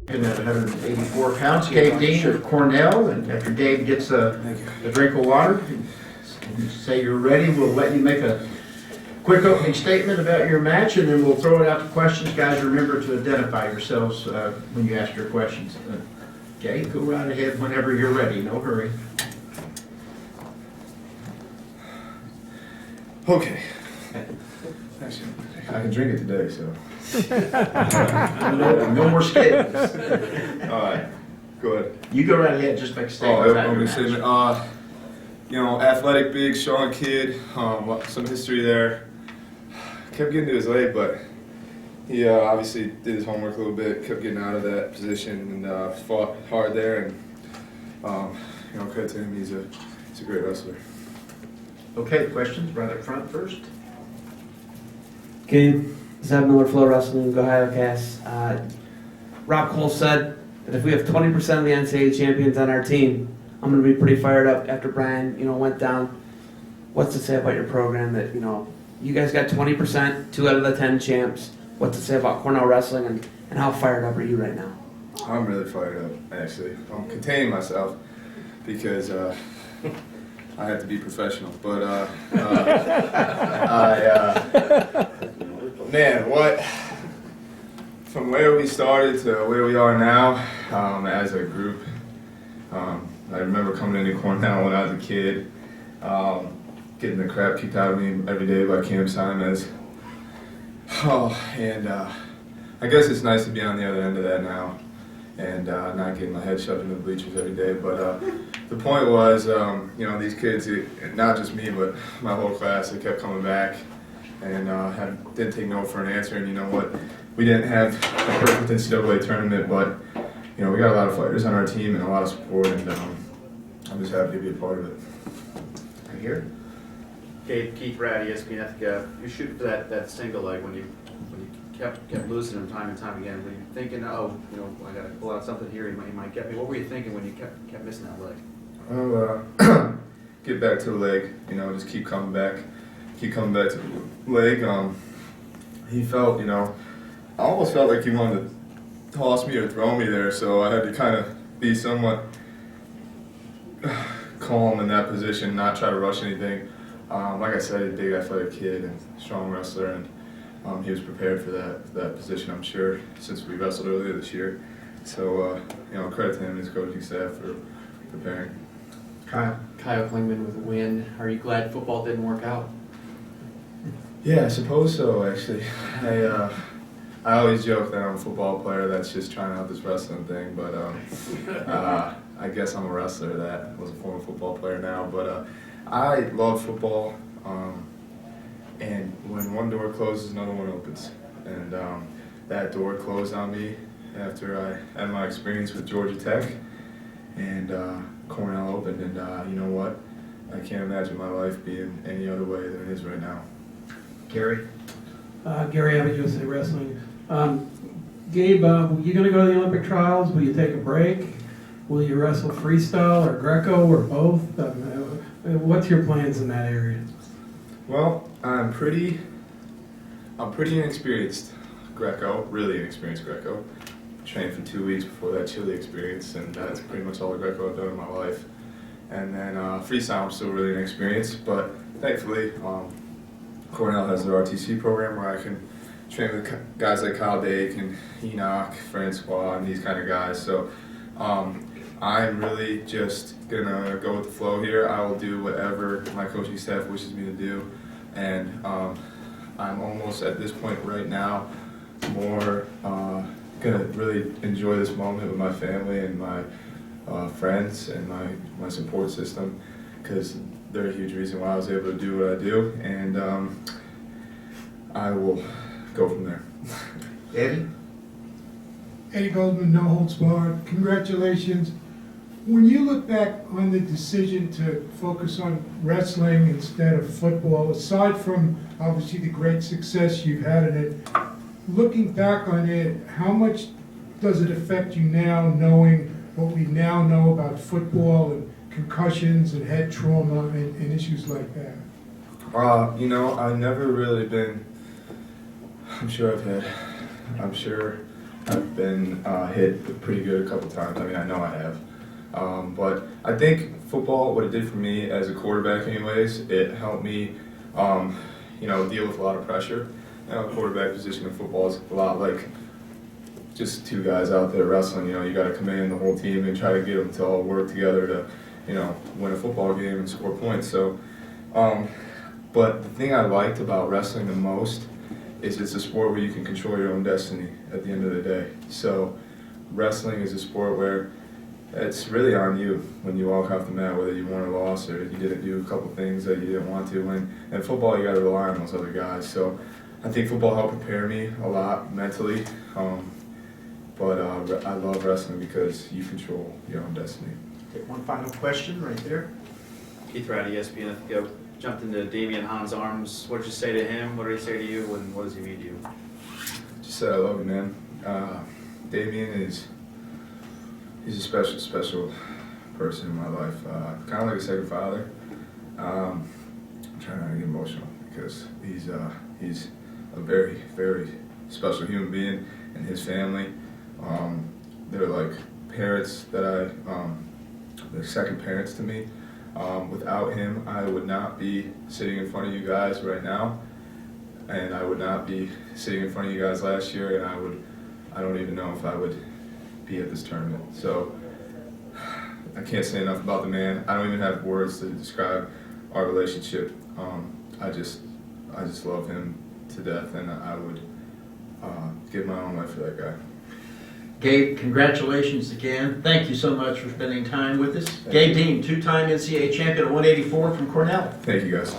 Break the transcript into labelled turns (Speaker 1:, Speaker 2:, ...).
Speaker 1: At 184 pounds, Gabe Dean of Cornell, and after Gabe gets a drink of water, and say you're ready, we'll let you make a quick opening statement about your match, and then we'll throw it out to questions. Guys, remember to identify yourselves when you ask your questions. Gabe, go right ahead whenever you're ready, no hurry.
Speaker 2: Okay. Actually, I can drink it today, so.
Speaker 1: No more skittles.
Speaker 2: All right, go ahead.
Speaker 1: You go right ahead, just make a statement.
Speaker 2: Opening statement. Athletic, big, strong kid. Some history there. Kept getting to his leg, but he obviously did his homework a little bit. Kept getting out of that position and fought hard there. And credit to him. He's a great wrestler.
Speaker 1: Okay, questions right up front first.
Speaker 3: Gabe, Zeb Miller, Flow Wrestling, Go Ohio Cast. Rob Cole said that if we have 20% of the NCAA champions on our team, I'm going to be pretty fired up after Brian, went down. What's to say about your program that, you guys got 20%, 2 out of the 10 champs. What's to say about Cornell Wrestling and how fired up are you right now?
Speaker 2: I'm really fired up, actually. I'm containing myself because I have to be professional. But from where we started to where we are now as a group, I remember coming into Cornell when I was a kid, getting the crap kicked out of me every day by Cam Simons. I guess it's nice to be on the other end of that now and not getting my head shoved in the bleachers every day. But the point was, these kids, not just me, but my whole class, they kept coming back and didn't take no for an answer. And you know what? We didn't have a perfect NCAA tournament, but we got a lot of fighters on our team and a lot of support, and I'm just happy to be a part of it.
Speaker 1: Right here.
Speaker 4: Gabe, Keith Ratty, ESPN Ethica. You're shooting for that single leg when you kept losing him time and time again. Were you thinking, I got to pull out something here, he might get me? What were you thinking when you kept missing that leg?
Speaker 2: Well, get back to the leg. Just keep coming back to the leg. He felt, I almost felt like he wanted to toss me or throw me there, so I had to kind of be somewhat calm in that position, not try to rush anything. Like I said, he's a big athletic kid and strong wrestler, and he was prepared for that position, I'm sure, since we wrestled earlier this year. So, credit to him and his coaching staff for preparing.
Speaker 1: Kyle.
Speaker 5: Kyle Klingman with a win. Are you glad football didn't work out?
Speaker 2: Yeah, I suppose so, actually. I always joke that I'm a football player that's just trying out this wrestling thing, but I guess I'm a wrestler that was a former football player now. But I love football, and when one door closes, another one opens. And that door closed on me after I had my experience with Georgia Tech, and Cornell opened, and you know what? I can't imagine my life being any other way than it is right now.
Speaker 1: Gary.
Speaker 6: Gary Abbott, USA Wrestling. Gabe, you going to go to the Olympic trials? Will you take a break? Will you wrestle freestyle or Greco or both? What's your plans in that area?
Speaker 2: Well, I'm pretty inexperienced Greco, really inexperienced Greco. Trained for 2 weeks before that Chile experience, and that's pretty much all the Greco I've done in my life. And then freestyle, I'm still really inexperienced, but thankfully Cornell has their RTC program where I can train with guys like Kyle Dake and Enoch, Francois, and these kind of guys. So I'm really just gonna go with the flow here. I will do whatever my coaching staff wishes me to do, and I'm almost at this point right now more gonna really enjoy this moment with my family and my friends and my support system, because they're a huge reason why I was able to do what I do, and I will go from there.
Speaker 1: Eddie?
Speaker 7: Eddie Goldman, No Holds Barred. Congratulations. When you look back on the decision to focus on wrestling instead of football, aside from obviously the great success you've had in it, looking back on it, how much does it affect you now, knowing what we now know about football and concussions and head trauma and issues like that?
Speaker 2: I've never really been, I'm sure I've been hit pretty good a couple times. I mean, I know I have. But I think football, what it did for me as a quarterback anyways, it helped me, deal with a lot of pressure. Quarterback position in football is a lot like just two guys out there wrestling. You got to command the whole team and try to get them to all work together to, win a football game and score points. So, but the thing I liked about wrestling the most is it's a sport where you can control your own destiny at the end of the day. So, wrestling is a sport where it's really on you when you walk off the mat, whether you won or lost or you didn't do a couple things that you didn't want to. And football, you got to rely on those other guys. So, I think football helped prepare me a lot mentally. But I love wrestling because you control your own destiny.
Speaker 1: Okay, one final question right there.
Speaker 4: Keith Ratty, ESPN Ithaca, jumped into Damian Hahn's arms. What did you say to him? What did he say to you? And what does he mean to you?
Speaker 2: Just said I love you, man. Damian he's a special, special person in my life. Kind of like a second father. I'm trying not to get emotional because he's a very, very special human being, and his family. They're like parents that they're second parents to me. Without him, I would not be sitting in front of you guys right now, and I would not be sitting in front of you guys last year, and I don't even know if I would be at this tournament. So I can't say enough about the man. I don't even have words to describe our relationship. I just love him to death, and I would give my own life for that guy.
Speaker 1: Gabe, congratulations again. Thank you so much for spending time with us. Gabe Dean, two-time NCAA champion at 184 from Cornell.
Speaker 2: Thank you, guys.